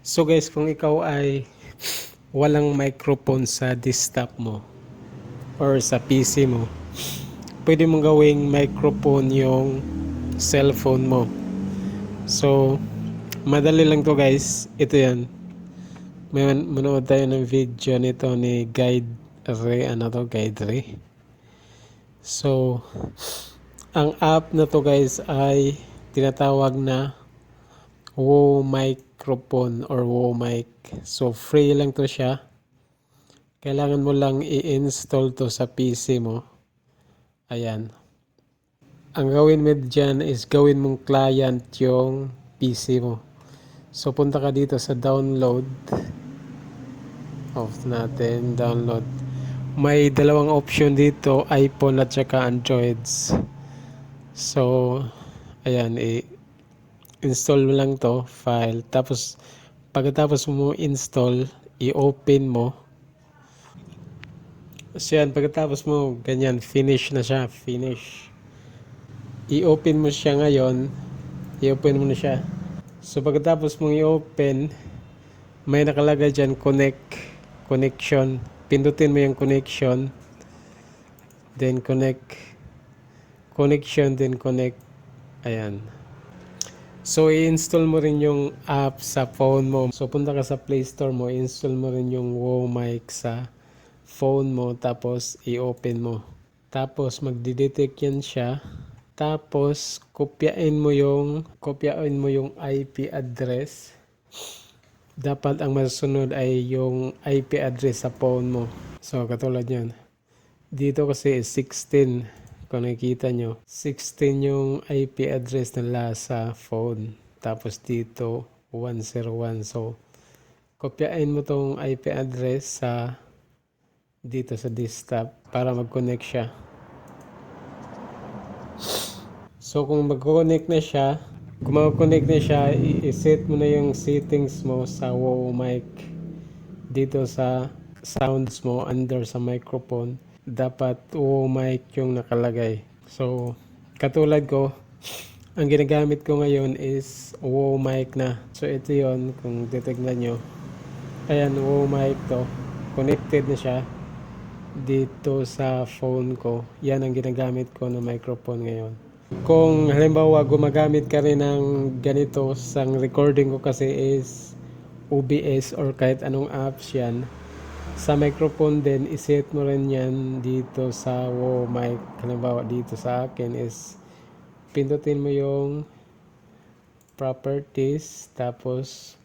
So guys, kung ikaw ay walang microphone sa desktop mo or sa PC mo, pwede mong gawing microphone yung cellphone mo. So, madali lang to guys. Ito yan. May manood tayo ng video nito ni Guide Ray. Guide Ray. So, ang app na to guys ay tinatawag na Wow Microphone or Wow Mic. So, free lang to siya. Kailangan mo lang i-install to sa PC mo. Ayan. Ang gawin mo dyan is gawin mong client yung PC mo. So, punta ka dito sa download. Off natin. Download. May dalawang option dito, iPhone at saka Androids. So, ayan, i-install mo lang to, file. Tapos, pagkatapos mo install, i-open mo. So, yan, pagkatapos mo, ganyan, finish na siya, finish. I-open mo siya ngayon, i-open mo na siya. So, pagkatapos mong i-open, may nakalagay dyan, connection. Pindutin mo yung connection, then connection, then connect. Ayan. So, i-install mo rin yung app sa phone mo. So, punta ka sa Play Store mo, i-install mo rin yung Wow Mic sa phone mo, tapos i-open mo. Tapos, magdi-detect yan siya. Tapos, kopyain mo yung IP address. Dapat ang masunod ay yung IP address sa phone mo. So, katulad yan. Dito kasi is 16. Kung nakikita nyo, 16 yung IP address nila sa phone. Tapos dito, 101. So, kopyain mo tong IP address sa dito sa desktop para mag-connect siya. So, kung mag-connect na siya, i-set mo na yung settings mo sa Wow Mic. Dito sa sounds mo, under sa microphone, dapat Wow Mic yung nakalagay. So, katulad ko, ang ginagamit ko ngayon is Wow Mic na. So, ito yon kung titignan nyo. Ayan, Wow Mic to. Connected na siya dito sa phone ko. Yan ang ginagamit ko na microphone ngayon. Kung halimbawa gumagamit ka rin ng ganito, sang recording ko kasi is OBS or kahit anong apps yan, sa microphone din, iset mo rin yan dito sa Wow Mic. Halimbawa dito sa akin is pindutin mo yung properties, tapos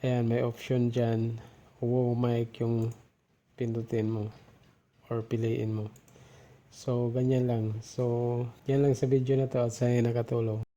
ayan, may option dyan, Wow Mic yung pindutin mo or piliin mo. So, ganyan lang. So, yan lang sa video na to at sa'yo nakatulong.